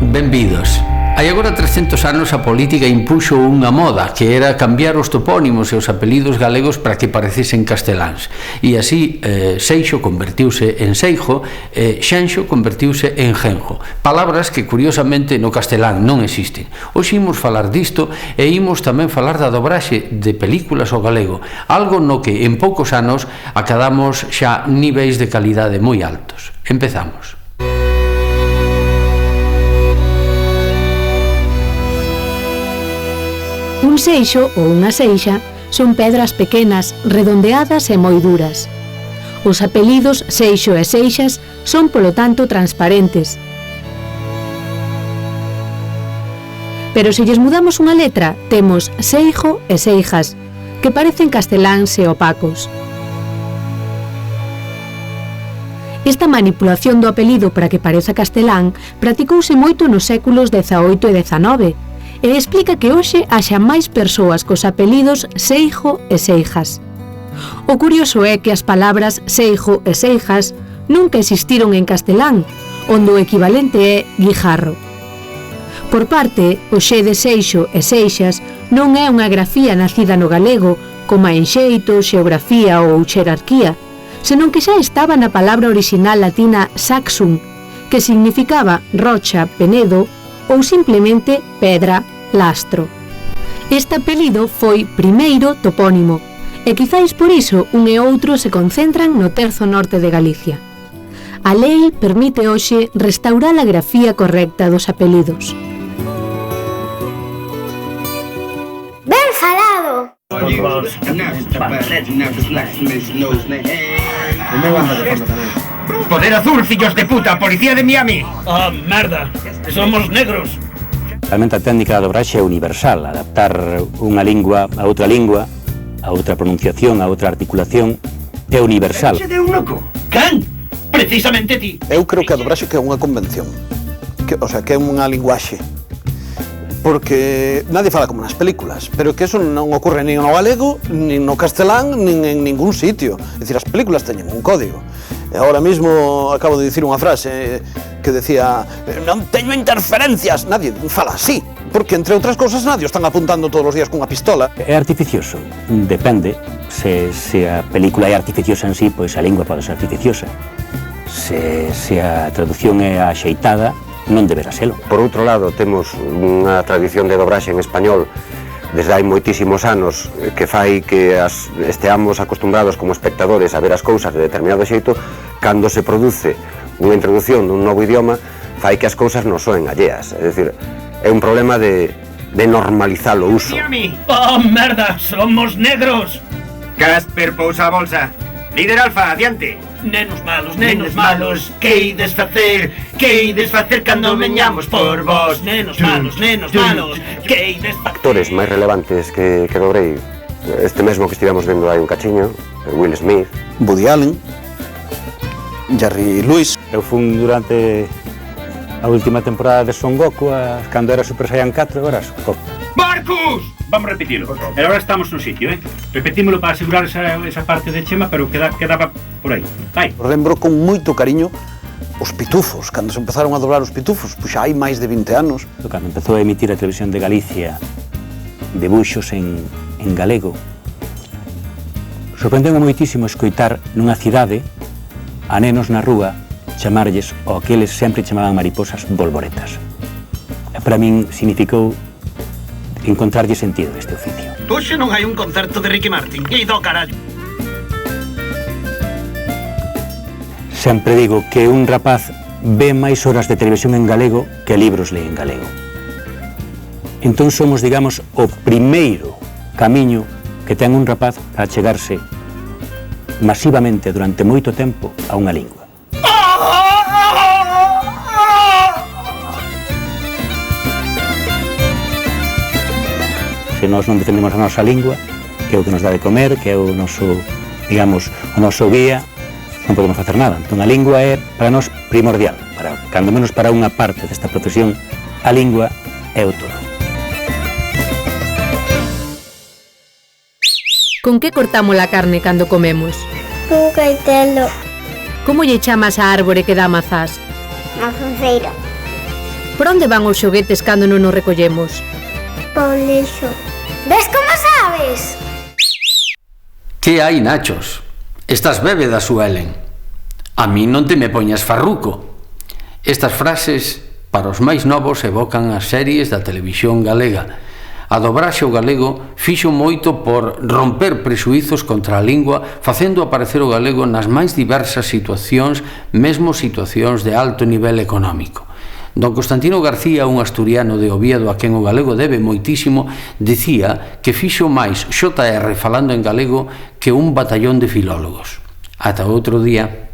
Benvidos. Hai agora 300 anos a política impuxo unha moda que era cambiar os topónimos e os apelidos galegos para que parecesen casteláns. E así Seixo convertiuse en Seijo e Xenxo convertiuse en Genjo. Palabras que curiosamente no castelán non existen. Hoxe imos falar disto e imos tamén falar da dobraxe de películas ao galego, algo no que en poucos anos acadamos xa niveis de calidade moi altos. Empezamos. Un seixo ou unha seixa son pedras pequenas, redondeadas e moi duras. Os apelidos Seixo e Seixas son, polo tanto, transparentes. Pero se lles mudamos unha letra, temos Seijo e Seijas, que parecen casteláns e opacos. Esta manipulación do apelido para que pareza castelán practicouse moito nos séculos XVIII e XIX, e explica que hoxe haxa máis persoas cos apelidos Seijo e Seijas. O curioso é que as palabras Seijo e Seijas nunca existiron en castelán, onde o equivalente é guijarro. Por parte, o xe de Seixo e Seixas non é unha grafía nacida no galego, como a enxeito, xeografía ou xerarquía, senón que xa estaba na palabra orixinal latina saxum, que significaba rocha, penedo, ou simplemente pedra, lastro. Este apelido foi primeiro topónimo, e quizáis por iso un e outro se concentran no terzo norte de Galicia. A lei permite hoxe restaurar a grafía correcta dos apelidos. Ben falado! Poder azul, fillos de puta, policía de Miami. Ah, merda, somos negros. Realmente a técnica da dobraxe é universal, adaptar unha lingua a outra pronunciación, a outra articulación, é universal. Che de un loco. Can? Precisamente ti. Eu creo que a dobraxe que é unha convención, que é unha linguaxe, porque nadie fala como nas películas, pero que eso non ocorre nin no galego, nin no castelán, nin en ningún sitio. É dicir, as películas teñen un código. E agora mesmo acabo de dicir unha frase que decía non teño interferencias. Nadie fala así, porque entre outras cousas nadie están apuntando todos os días cunha pistola. É artificioso, depende. Se a película é artificiosa en sí, pois a lingua pode ser artificiosa. Se a traducción é axeitada, non deberá selo. Por outro lado, temos unha tradición de dobraxe en español desde hai moitísimos anos que fai que esteamos acostumbrados como espectadores a ver as cousas de determinado xeito. Cando se produce unha introducción dun novo idioma, fai que as cousas non soen alleas. É dicir, é un problema de normalizar o uso. Miami! Oh, merda, somos negros. Casper, pousa a bolsa. Líder Alfa, adiante. Nenos malos, que ides facer cando veñamos por vos. Nenos malos, que ides facer. Actores máis relevantes que dobrei, este mesmo que estivemos vendo hai un cachiño, Will Smith, Woody Allen, Jerry Lewis. Eu fun durante a última temporada de Son Goku, cando era Super Saiyan 4, agora Son Goku. Marcus! Vamos a repetilo. E agora estamos no sitio, Repetímolo para asegurar esa parte de Chema, pero quedaba por aí. Vai. Lembro con moito cariño os pitufos, cando se empezaron a doblar os pitufos, pois xa hai máis de 20 anos. Cando empezou a emitir a Televisión de Galicia debuxos en galego, sorprendeu moitísimo escoitar nunha cidade a nenos na rúa chamarlles o que eles sempre chamaban mariposas bolboretas. Para min significou encontrarlle sentido este oficio. Hoxe non hai un concerto de Ricky Martin, e do carallo. Sempre digo que un rapaz ve máis horas de televisión en galego que libros lee en galego. Entón somos, digamos, o primeiro camiño que ten un rapaz para chegarse masivamente durante moito tempo a unha lingua. Se nós non defendemos a nosa lingua, que é o que nos dá de comer, que é o noso, digamos, o noso guía, non podemos facer nada. Entón, a lingua é, para nós, primordial. Cando menos para unha parte desta profesión, a lingua é o toro. Con que cortamos a carne cando comemos? Cun coitelo. Como lle chamas a árbore que dá mazás? Mazuceiro. Por onde van os xoguetes cando non os recollemos? Pon lixo. Ves como sabes? Que hai, Nachos? Estás bébeda, Suelen. A mí non te me poñas farruco. Estas frases, para os máis novos, evocan as series da televisión galega. A dobraxe ao galego fixo moito por romper prexuizos contra a lingua, facendo aparecer o galego nas máis diversas situacións, mesmo situacións de alto nivel económico. Don Constantino García, un asturiano de Oviedo a quen o galego debe moitísimo, dicía que fixo máis XR falando en galego que un batallón de filólogos. Ata outro día.